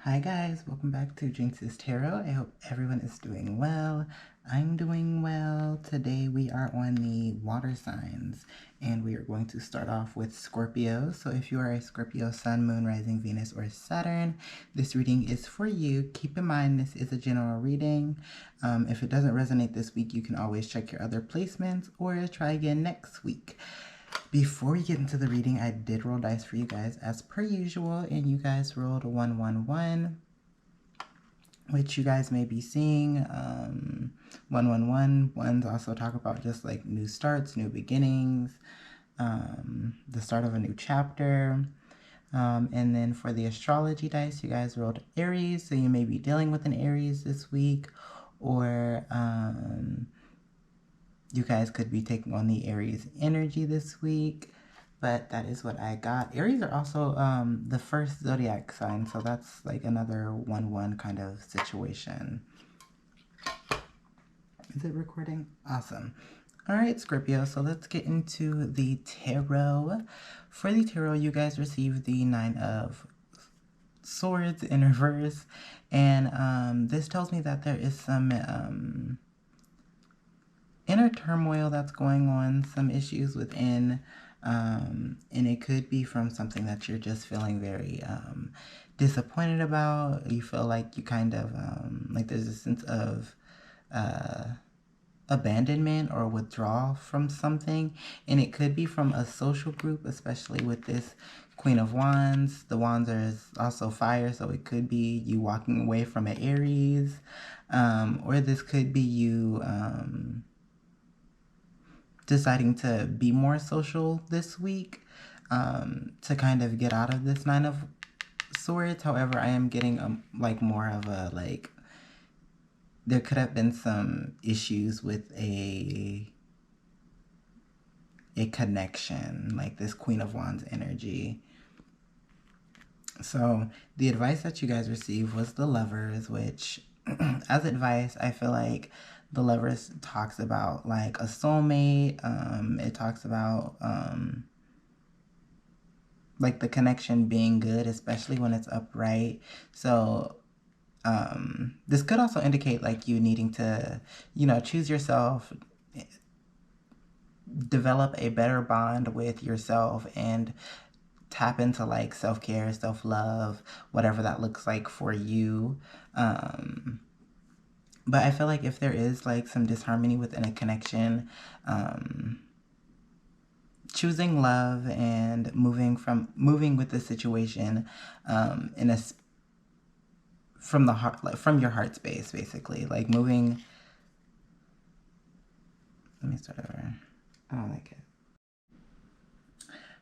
Hi guys, welcome back to Jinx's Tarot. I hope everyone is doing well. I'm doing well. Today we are on the water signs and we are going to start off with Scorpio. So if you are a Scorpio sun, moon, rising, Venus, or Saturn, this reading is for you. Keep in mind this is a general reading. If it doesn't resonate this week, you can always check your other placements or try again next week. Before we get into the reading, I did roll dice for you guys as per usual, and you guys rolled 111, which you guys may be seeing. 111 ones also talk about just like new starts, new beginnings, the start of a new chapter. And then for the astrology dice, you guys rolled Aries, so you may be dealing with an Aries this week, or you guys could be taking on the Aries energy this week, but that is what I got. Aries are also the first zodiac sign, so that's like another 1-1 kind of situation. Is it recording? Awesome. All right, Scorpio, so let's get into the tarot. For the tarot, you guys received the 9 of Swords in reverse, and this tells me that there is some inner turmoil that's going on, some issues within, and it could be from something that you're just feeling very disappointed about. You feel like you kind of, like there's a sense of abandonment or withdrawal from something, and it could be from a social group, especially with this Queen of Wands. The Wands are also fire, so it could be you walking away from an Aries, or this could be you deciding to be more social this week, to kind of get out of this 9 of Swords. However, I am getting like more of a, like, there could have been some issues with a connection, like this Queen of Wands energy. So the advice that you guys received was the Lovers, which as advice, I feel like the Lovers talks about like a soulmate. It talks about like the connection being good, especially when it's upright. So this could also indicate like you needing to, you know, choose yourself, develop a better bond with yourself, and tap into like self-care, self-love, whatever that looks like for you. But I feel like if there is like some disharmony within a connection, choosing love and moving with the situation in a from the heart, like from your heart space, basically, like moving. Let me start over. I don't like it.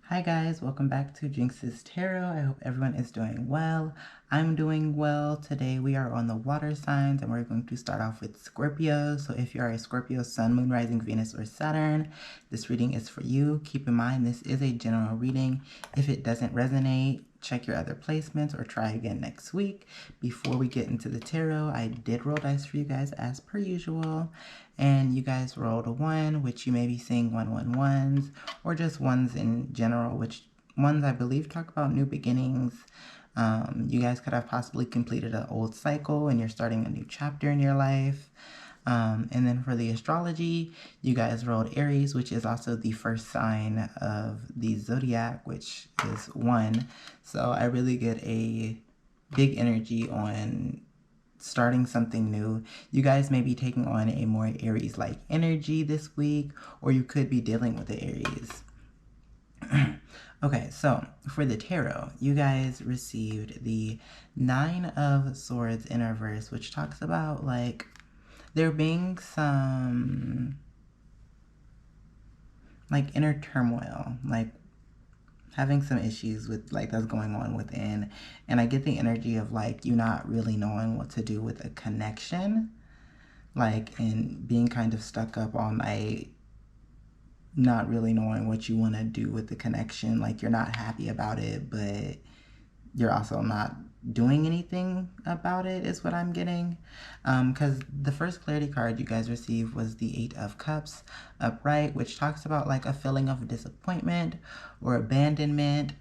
Hi guys, welcome back to Jinx's Tarot. I hope everyone is doing well. I'm doing well. Today we are on the water signs and we're going to start off with Scorpio. So if you are a Scorpio sun, moon, rising, Venus, or Saturn, this reading is for you. Keep in mind this is a general reading. If it doesn't resonate, check your other placements or try again next week. Before we get into the tarot, I did roll dice for you guys as per usual, and you guys rolled a 1, which you may be seeing 111s, or just ones in general, which ones I believe talk about new beginnings. You guys could have possibly completed an old cycle and you're starting a new chapter in your life. And then for the astrology, you guys rolled Aries, which is also the first sign of the Zodiac, which is 1. So I really get a big energy on starting something new. You guys may be taking on a more Aries-like energy this week, or you could be dealing with the Aries. Okay, so for the tarot, you guys received the 9 of Swords in reverse, which talks about like there being some like inner turmoil, like having some issues with like that's going on within. And I get the energy of like you not really knowing what to do with a connection, like, and being kind of stuck up all night, not really knowing what you want to do with the connection. Like you're not happy about it, but you're also not doing anything about it, is what I'm getting. Because the first clarity card you guys received was the 8 of Cups upright, which talks about like a feeling of disappointment or abandonment.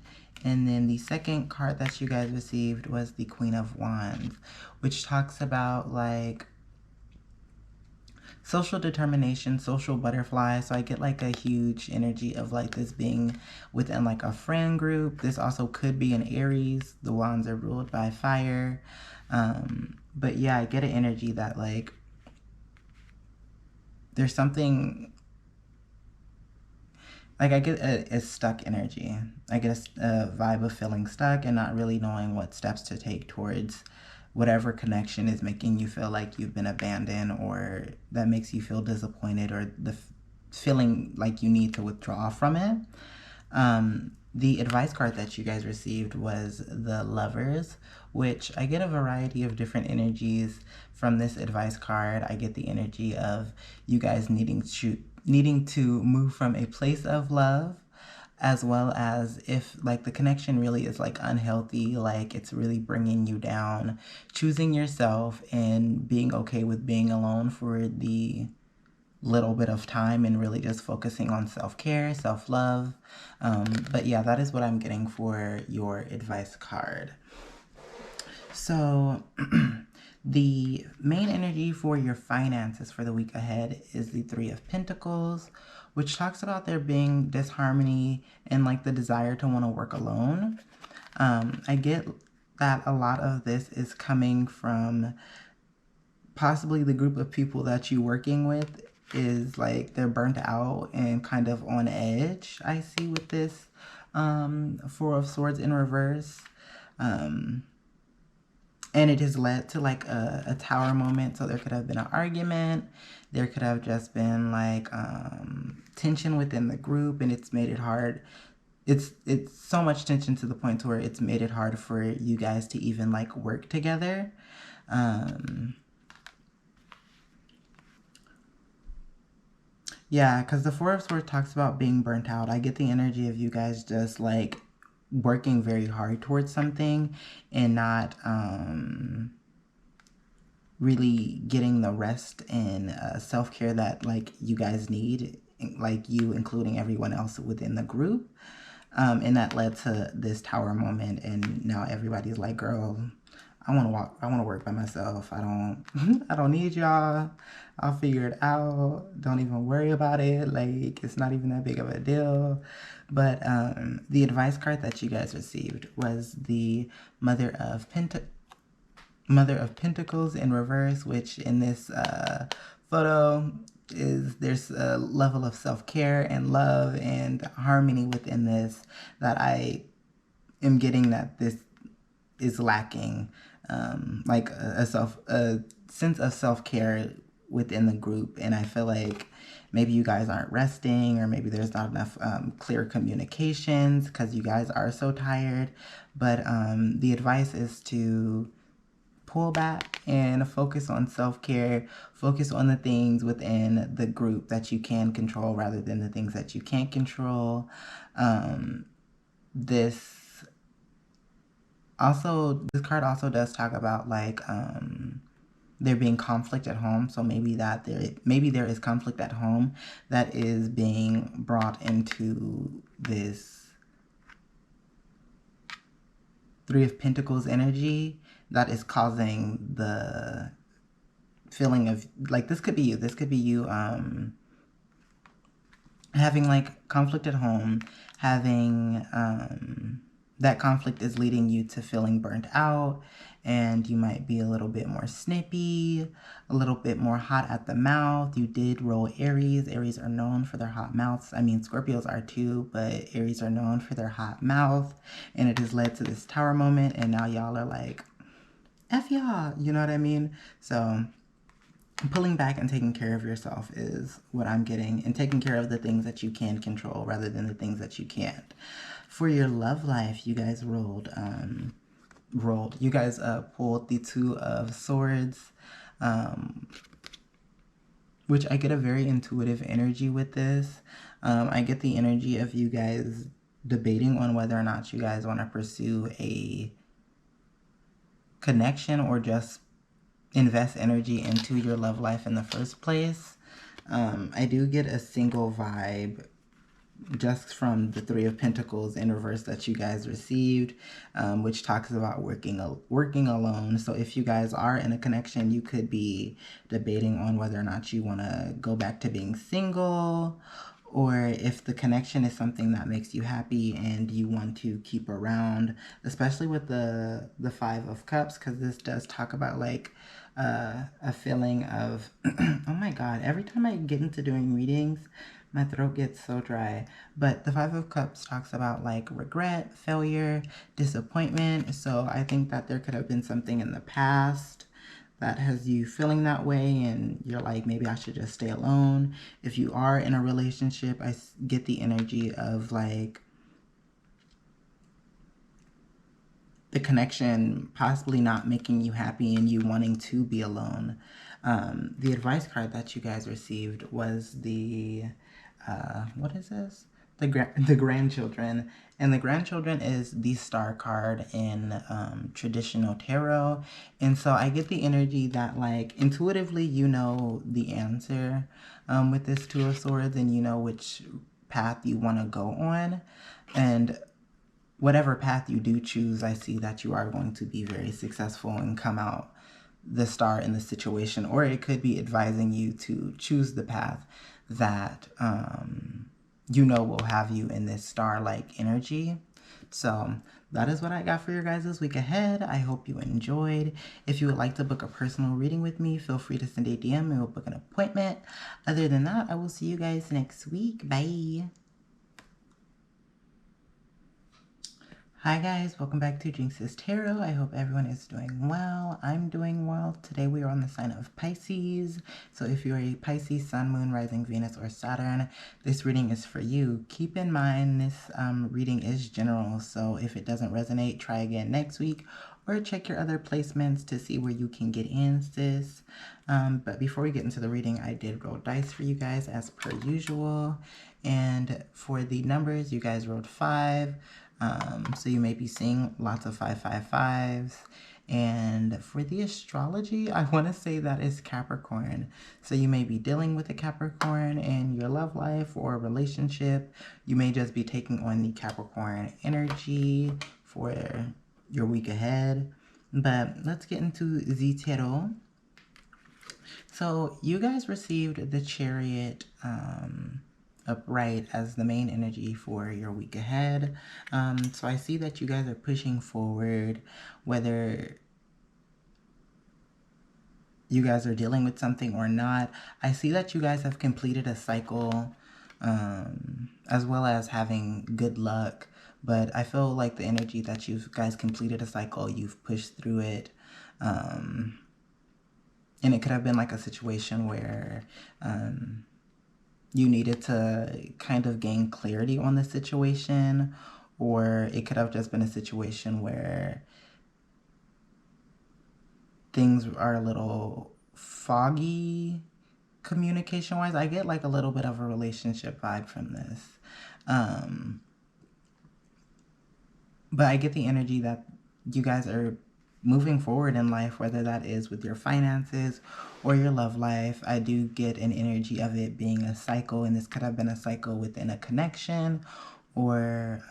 And then the second card that you guys received was the Queen of Wands, which talks about like social determination, social butterfly. So I get like a huge energy of like this being within like a friend group. This also could be an Aries. The wands are ruled by fire. But yeah, I get an energy that like there's something, like I get a stuck energy. I get a vibe of feeling stuck and not really knowing what steps to take towards whatever connection is making you feel like you've been abandoned, or that makes you feel disappointed, or the feeling like you need to withdraw from it. The advice card that you guys received was the Lovers, which I get a variety of different energies from this advice card. I get the energy of you guys needing to move from a place of love, as well as if like the connection really is like unhealthy, like it's really bringing you down, choosing yourself and being okay with being alone for the little bit of time and really just focusing on self-care, self-love. But yeah, that is what I'm getting for your advice card. So the main energy for your finances for the week ahead is the Three of Pentacles, which talks about there being disharmony and like the desire to want to work alone. I get that a lot of this is coming from possibly the group of people that you're working with is like they're burnt out and kind of on edge, I see with this Four of Swords in reverse. And it has led to like a tower moment. So there could have been an argument. There could have just been like tension within the group, and it's made it hard. It's so much tension to the point where it's made it hard for you guys to even like work together. Yeah, because the Four of Swords talks about being burnt out. I get the energy of you guys just like working very hard towards something and not really getting the rest and self-care that like you guys need, like you including everyone else within the group. And that led to this tower moment, and now everybody's like, girl, I want to work by myself. I don't need y'all. I'll figure it out. Don't even worry about it. Like, it's not even that big of a deal. But the advice card that you guys received was the Mother of Pentacles in reverse, which in this photo is there's a level of self-care and love and harmony within this that I am getting that this is lacking. Like a sense of self-care within the group, and I feel like maybe you guys aren't resting, or maybe there's not enough clear communications because you guys are so tired. But the advice is to pull back and focus on self-care, focus on the things within the group that you can control rather than the things that you can't control. This card also does talk about like there being conflict at home. So maybe there is conflict at home that is being brought into this Three of Pentacles energy that is causing the feeling of like, this could be you having like conflict at home, having that conflict is leading you to feeling burnt out, and you might be a little bit more snippy, a little bit more hot at the mouth. You did roll Aries. Aries are known for their hot mouths. I mean, Scorpios are too, but Aries are known for their hot mouth, and it has led to this tower moment, and now y'all are like, F y'all, you know what I mean? So pulling back and taking care of yourself is what I'm getting, and taking care of the things that you can control rather than the things that you can't. For your love life, you guys pulled the Two of Swords, which I get a very intuitive energy with this. I get the energy of you guys debating on whether or not you guys want to pursue a connection or just invest energy into your love life in the first place. I do get a single vibe just from the Three of Pentacles in reverse that you guys received, which talks about working alone. So if you guys are in a connection, you could be debating on whether or not you want to go back to being single, or if the connection is something that makes you happy and you want to keep around, especially with the Five of Cups, because this does talk about like a feeling of oh my god, every time I get into doing readings my throat gets so dry. But the Five of Cups talks about like regret, failure, disappointment. So I think that there could have been something in the past that has you feeling that way, and you're like, maybe I should just stay alone. If you are in a relationship, I get the energy of like the connection possibly not making you happy and you wanting to be alone. The advice card that you guys received was the what is this? The grandchildren. And the grandchildren is the star card in traditional tarot. And so I get the energy that like intuitively you know the answer with this Two of Swords, and you know which path you want to go on. And whatever path you do choose, I see that you are going to be very successful and come out the star in the situation. Or it could be advising you to choose the path that you know will have you in this star-like energy. So that is what I got for your guys this week ahead. I hope you enjoyed. If you would like to book a personal reading with me, feel free to send a DM and we'll book an appointment. Other than that, I will see you guys next week. Bye. Hi guys, welcome back to Jinx's Tarot. I hope everyone is doing well. I'm doing well. Today we are on the sign of Pisces. So if you're a Pisces, Sun, Moon, Rising, Venus, or Saturn, this reading is for you. Keep in mind this reading is general, so if it doesn't resonate, try again next week or check your other placements to see where you can get in, sis. But before we get into the reading, I did roll dice for you guys as per usual. And for the numbers, you guys rolled 5. So you may be seeing lots of 555s. And for the astrology, I want to say that is Capricorn. So you may be dealing with a Capricorn in your love life or relationship. You may just be taking on the Capricorn energy for your week ahead. But let's get into the tarot. So you guys received the Chariot upright as the main energy for your week ahead. So I see that you guys are pushing forward, whether you guys are dealing with something or not. I see that you guys have completed a cycle, as well as having good luck. But I feel like the energy that you guys completed a cycle, you've pushed through it. And it could have been like a situation where you needed to kind of gain clarity on the situation, or it could have just been a situation where things are a little foggy communication-wise. I get like a little bit of a relationship vibe from this. But I get the energy that you guys are moving forward in life, whether that is with your finances or your love life. I do get an energy of it being a cycle, and this could have been a cycle within a connection, or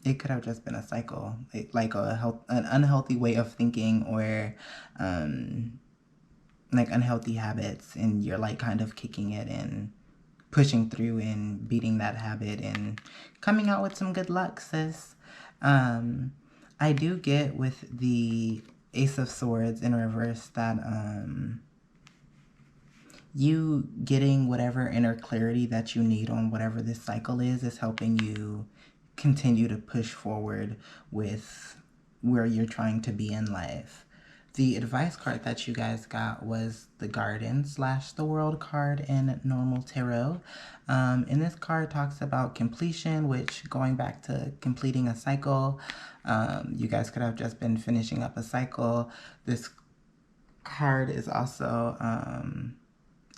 it could have just been a cycle, like an unhealthy way of thinking, or like unhealthy habits, and you're like kind of kicking it and pushing through and beating that habit and coming out with some good luck, sis. I do get with the Ace of Swords in reverse that you getting whatever inner clarity that you need on whatever this cycle is helping you continue to push forward with where you're trying to be in life. The advice card that you guys got was the Garden / the World card in normal tarot. And this card talks about completion, which, going back to completing a cycle, you guys could have just been finishing up a cycle. This card is also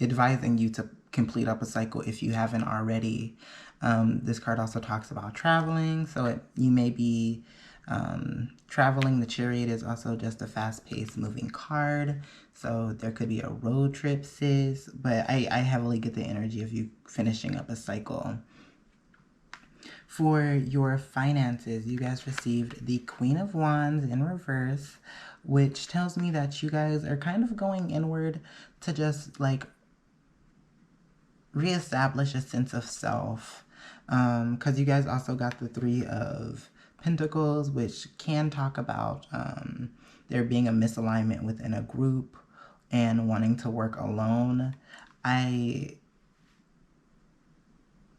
advising you to complete up a cycle if you haven't already. This card also talks about traveling, so you may be Traveling, the Chariot is also just a fast-paced moving card. So there could be a road trip, sis. But I heavily get the energy of you finishing up a cycle. For your finances, you guys received the Queen of Wands in reverse, which tells me that you guys are kind of going inward to just like reestablish a sense of self. Because you guys also got the Three of Pentacles, which can talk about there being a misalignment within a group and wanting to work alone. I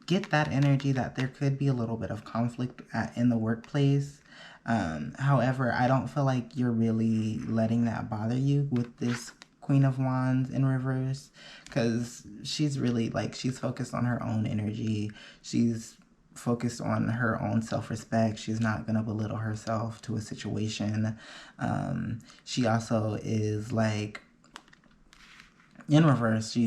get that energy that there could be a little bit of conflict in the workplace. However, I don't feel like you're really letting that bother you with this Queen of Wands in reverse, because she's really like, she's focused on her own energy. She's focused on her own self-respect. She's not going to belittle herself to a situation. She also is like, in reverse,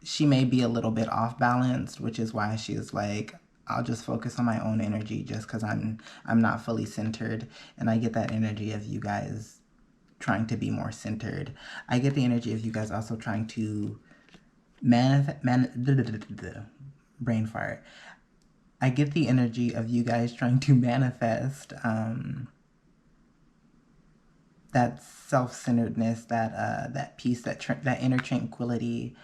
she may be a little bit off balanced, which is why she's like, I'll just focus on my own energy just because I'm not fully centered. And I get that energy of you guys trying to be more centered. I get the energy of you guys also trying to brain fart. I get the energy of you guys trying to manifest that self-centeredness, that peace, that inner tranquility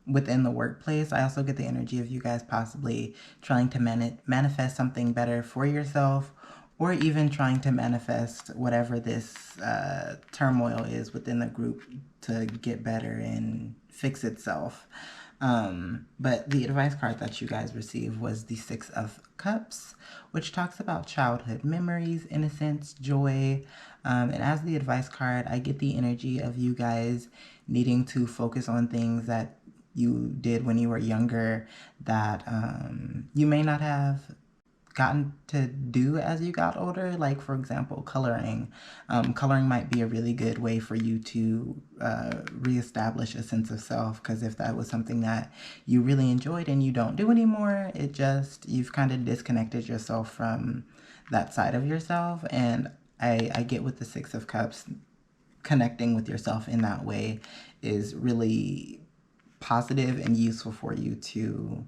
within the workplace. I also get the energy of you guys possibly trying to manifest something better for yourself, or even trying to manifest whatever this turmoil is within the group to get better and fix itself. But the advice card that you guys received was the Six of Cups, which talks about childhood memories, innocence, joy. And as the advice card, I get the energy of you guys needing to focus on things that you did when you were younger that you may not have gotten to do as you got older. Like, for example, coloring. Coloring might be a really good way for you to reestablish a sense of self, because if that was something that you really enjoyed and you don't do anymore, you've kind of disconnected yourself from that side of yourself. And I get with the Six of Cups, connecting with yourself in that way is really positive and useful for you to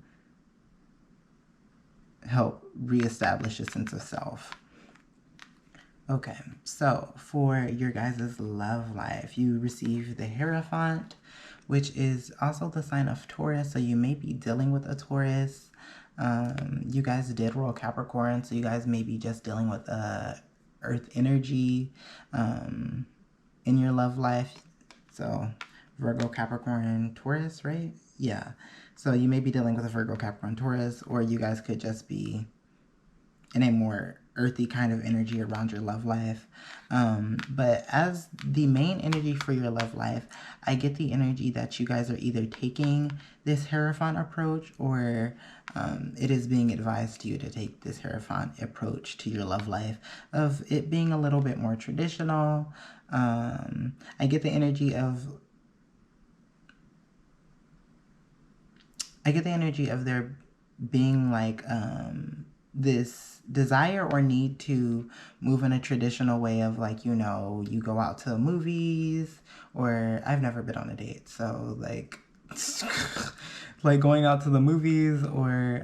help reestablish a sense of self. Okay, so for your guys' love life, you receive the Hierophant, which is also the sign of Taurus, so you may be dealing with a Taurus. You guys did roll Capricorn, so you guys may be just dealing with Earth energy in your love life. So Virgo, Capricorn, Taurus, right? Yeah. So you may be dealing with a Virgo, Capricorn, Taurus, or you guys could just be in a more earthy kind of energy around your love life. But as the main energy for your love life, I get the energy that you guys are either taking this Hierophant approach, or it is being advised to you to take this Hierophant approach to your love life, of it being a little bit more traditional. I get the energy of there being like this desire or need to move in a traditional way of, like, you know, you go out to movies, or I've never been on a date, so like like going out to the movies or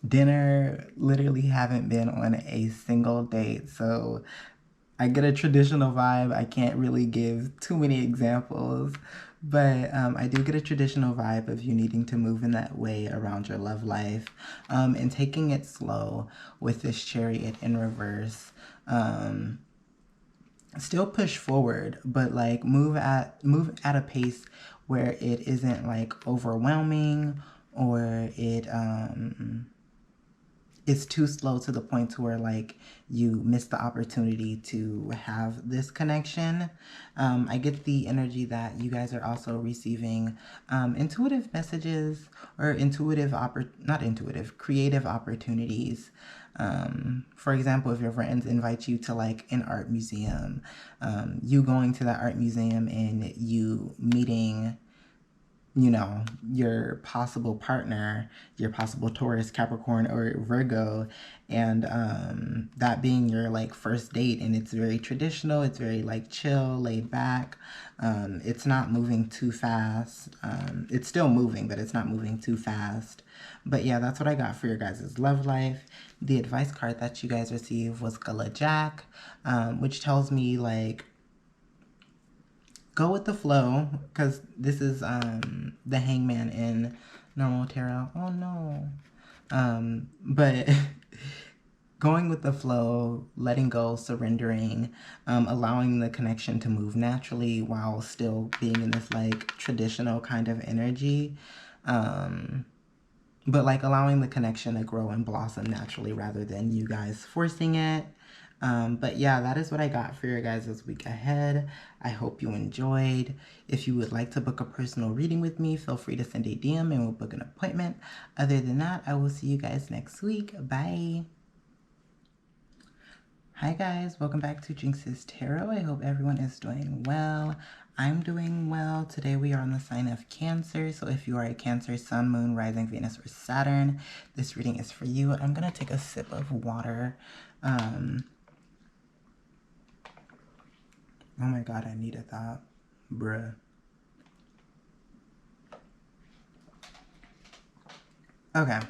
dinner. Literally haven't been on a single date, so I get a traditional vibe. I can't really give too many examples, but I do get a traditional vibe of you needing to move in that way around your love life, and taking it slow with this Chariot in reverse. Still push forward, but like move at a pace where it isn't like overwhelming, or it's too slow to the point to where like you miss the opportunity to have this connection. I get the energy that you guys are also receiving intuitive messages, or creative opportunities. For example, if your friends invite you to like an art museum, you going to that art museum and you meeting you know, your possible partner, your possible Taurus, Capricorn, or Virgo, and that being your like first date, and it's very traditional, it's very like chill, laid back. It's not moving too fast. It's still moving, but it's not moving too fast. But yeah, that's what I got for your guys' love life. The advice card that you guys received was Gala Jack, which tells me like go with the flow, because this is the Hangman in normal tarot. Oh no. But going with the flow, letting go, surrendering, allowing the connection to move naturally while still being in this like traditional kind of energy. But like allowing the connection to grow and blossom naturally rather than you guys forcing it. But yeah, that is what I got for your guys this week ahead. I hope you enjoyed. If you would like to book a personal reading with me, feel free to send a DM and we'll book an appointment. Other than that, I will see you guys next week. Bye. Hi guys, welcome back to Jinx's Tarot. I hope everyone is doing well. I'm doing well. Today we are on the sign of Cancer. So if you are a Cancer, Sun, Moon, Rising, Venus, or Saturn, this reading is for you. I'm going to take a sip of water. Oh my God, I needed that. Bruh. Okay.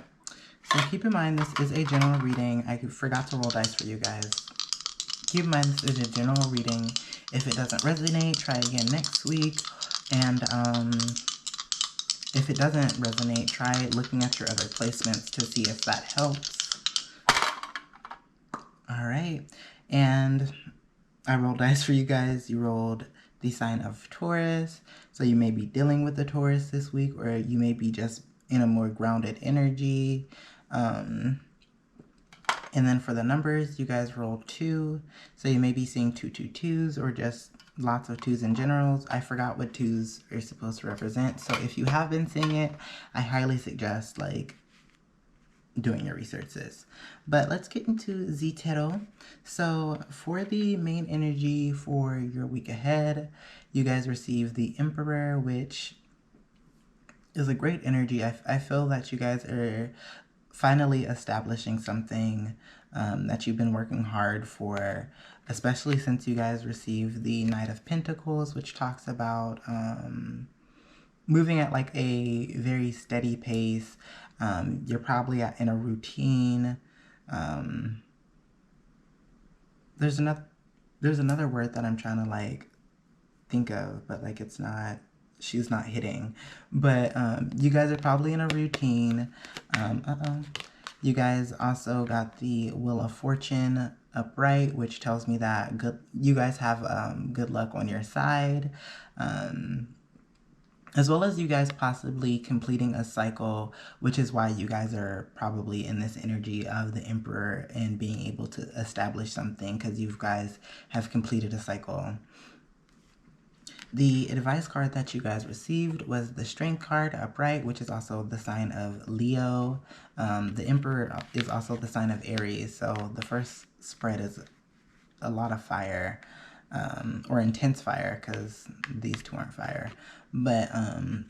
So keep in mind, this is a general reading. I forgot to roll dice for you guys. Keep in mind, this is a general reading. If it doesn't resonate, try again next week. And if it doesn't resonate, try looking at your other placements to see if that helps. All right. And I rolled dice for you guys. You rolled the sign of Taurus. So you may be dealing with the Taurus this week, or you may be just in a more grounded energy. And then for the numbers, you guys rolled 2. So you may be seeing 2 2 2s or just lots of 2s in general. I forgot what 2s are supposed to represent. So if you have been seeing it, I highly suggest like doing your researches. But let's get into the tarot. So for the main energy for your week ahead, you guys receive the Emperor, which is a great energy. I feel that you guys are finally establishing something that you've been working hard for, especially since you guys received the Knight of Pentacles, which talks about moving at like a very steady pace. You're probably in a routine. There's another word that I'm trying to like think of, but like it's not, she's not hitting. But you guys are probably in a routine. You guys also got the Wheel of Fortune upright, which tells me that you guys have good luck on your side. As well as you guys possibly completing a cycle, which is why you guys are probably in this energy of the Emperor and being able to establish something, because you guys have completed a cycle. The advice card that you guys received was the Strength card upright, which is also the sign of Leo. The Emperor is also the sign of Aries. So the first spread is a lot of fire, or intense fire, because these two aren't fire. But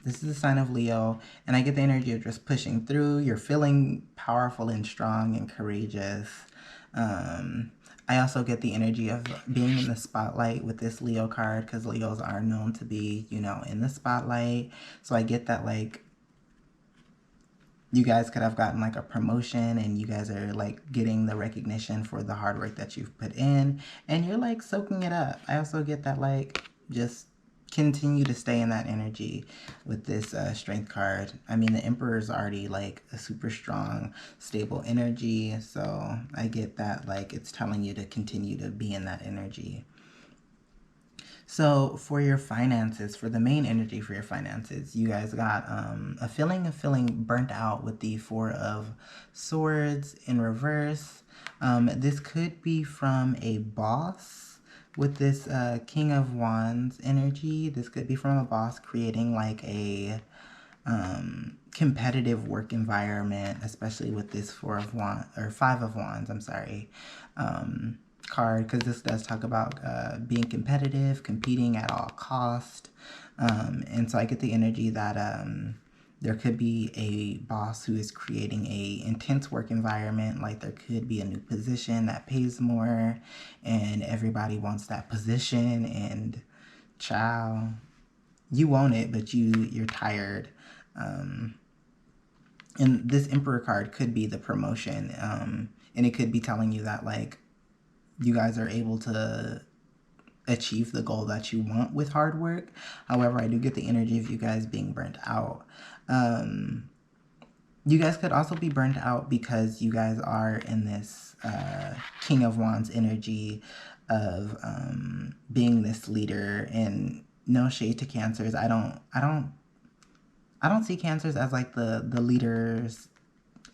this is a sign of Leo, and I get the energy of just pushing through. You're feeling powerful and strong and courageous. I also get the energy of being in the spotlight with this Leo card, because Leos are known to be, you know, in the spotlight. So I get that, like, you guys could have gotten like a promotion and you guys are like getting the recognition for the hard work that you've put in, and you're like soaking it up. I also get that, like, just continue to stay in that energy with this Strength card. I mean, the Emperor is already like a super strong, stable energy. So I get that, like, it's telling you to continue to be in that energy. So for your finances, for the main energy for your finances, you guys got a feeling of feeling burnt out with the Four of Swords in reverse. This could be from a boss with this King of Wands energy. This could be from a boss creating like a competitive work environment, especially with this Five of Wands, I'm sorry, card, because this does talk about being competitive, competing at all cost. And so I get the energy that there could be a boss who is creating a intense work environment. Like there could be a new position that pays more and everybody wants that position, and child, you want it, but you're tired. And this Emperor card could be the promotion. And it could be telling you that like you guys are able to achieve the goal that you want with hard work. However, I do get the energy of you guys being burnt out. You guys could also be burnt out because you guys are in this King of Wands energy of being this leader. And no shade to Cancers. I don't see Cancers as like the leaders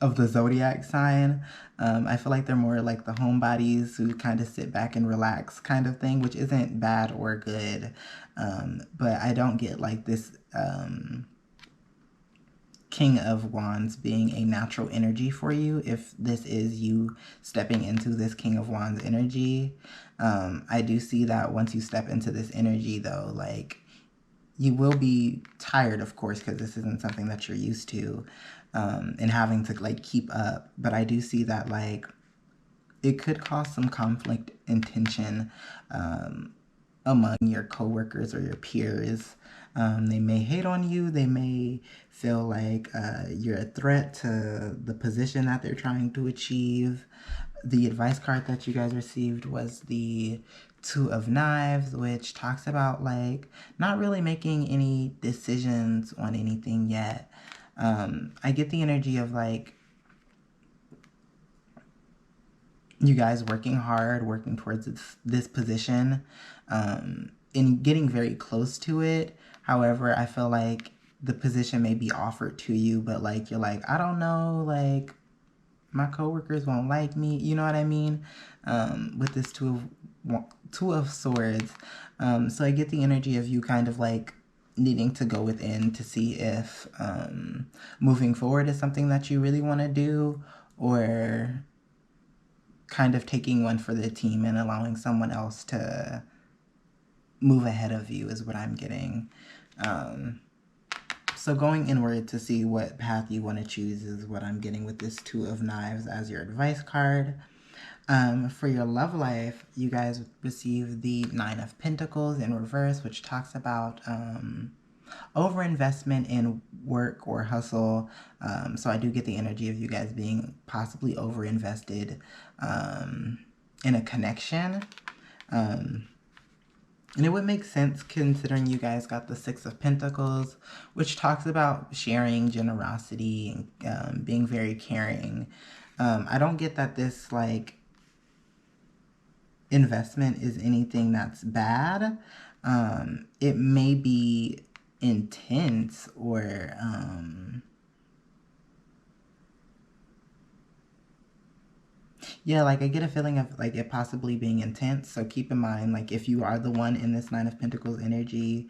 of the zodiac sign. I feel like they're more like the homebodies who kind of sit back and relax kind of thing, which isn't bad or good. But I don't get like this King of Wands being a natural energy for you. If this is you stepping into this King of Wands energy, I do see that once you step into this energy though, like you will be tired, of course, because this isn't something that you're used to, and having to like keep up. But I do see that like it could cause some conflict and tension among your coworkers or your peers. They may hate on you. They may feel like you're a threat to the position that they're trying to achieve. The advice card that you guys received was the Two of Knives, which talks about like not really making any decisions on anything yet. I get the energy of like you guys working hard, working towards this position, and getting very close to it. However, I feel like the position may be offered to you, but like you're like, I don't know, like my coworkers won't like me. You know what I mean? With this Two of Swords. So I get the energy of you kind of like needing to go within to see if moving forward is something that you really want to do, or kind of taking one for the team and allowing someone else to move ahead of you is what I'm getting. So going inward to see what path you want to choose is what I'm getting with this Two of Knives as your advice card. For your love life, you guys receive the Nine of Pentacles in reverse, which talks about overinvestment in work or hustle. So I do get the energy of you guys being possibly overinvested in a connection. And it would make sense considering you guys got the Six of Pentacles, which talks about sharing, generosity, and being very caring. I don't get that this like investment is anything that's bad. It may be intense or yeah, like I get a feeling of like it possibly being intense. So keep in mind, like if you are the one in this Nine of Pentacles energy,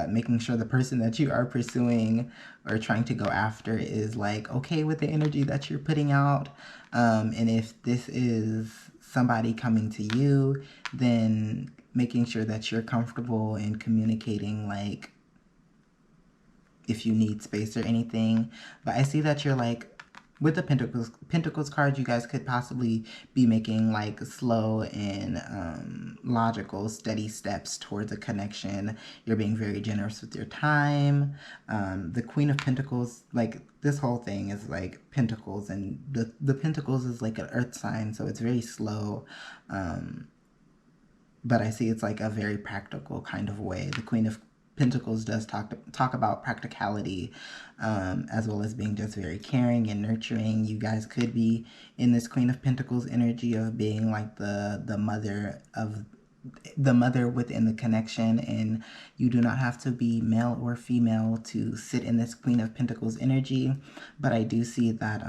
making sure the person that you are pursuing or trying to go after is like okay with the energy that you're putting out. And if this is somebody coming to you, then making sure that you're comfortable in communicating like if you need space or anything. But I see that you're like, with the Pentacles card, you guys could possibly be making like slow and logical, steady steps towards a connection. You're being very generous with your time. The Queen of Pentacles, like this whole thing is like Pentacles, and the Pentacles is like an earth sign, so it's very slow. But I see it's like a very practical kind of way. The Queen of Pentacles does talk about practicality, as well as being just very caring and nurturing. You guys could be in this Queen of Pentacles energy of being like the mother within the connection, and you do not have to be male or female to sit in this Queen of Pentacles energy. But I do see that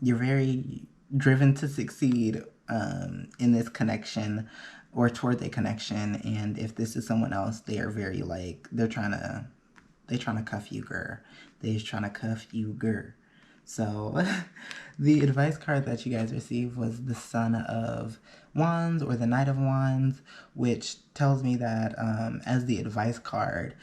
you're very driven to succeed in this connection or toward a connection. And if this is someone else, they are very like, they're trying to cuff you, girl. They're trying to cuff you, girl. So the advice card that you guys received was the Son of Wands or the Knight of Wands, which tells me that as the advice card,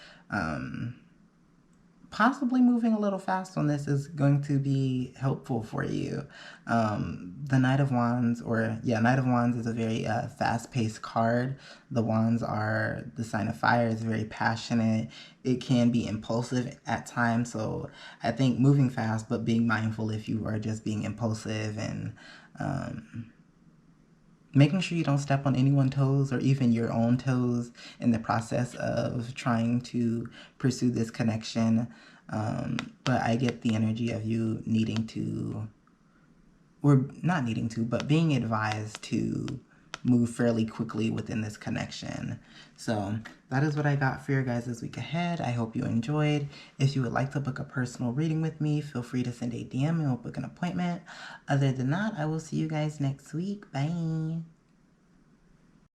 possibly moving a little fast on this is going to be helpful for you. The Knight of Wands, Knight of Wands is a very fast-paced card. The Wands are the sign of fire. It's very passionate. It can be impulsive at times. So I think moving fast, but being mindful if you are just being impulsive and making sure you don't step on anyone's toes or even your own toes in the process of trying to pursue this connection. But I get the energy of you needing to, or not needing to, but being advised to move fairly quickly within this connection. So that is what I got for your guys this week ahead. I hope you enjoyed. If you would like to book a personal reading with me, feel free to send a DM and we'll book an appointment. Other than that, I will see you guys next week. Bye.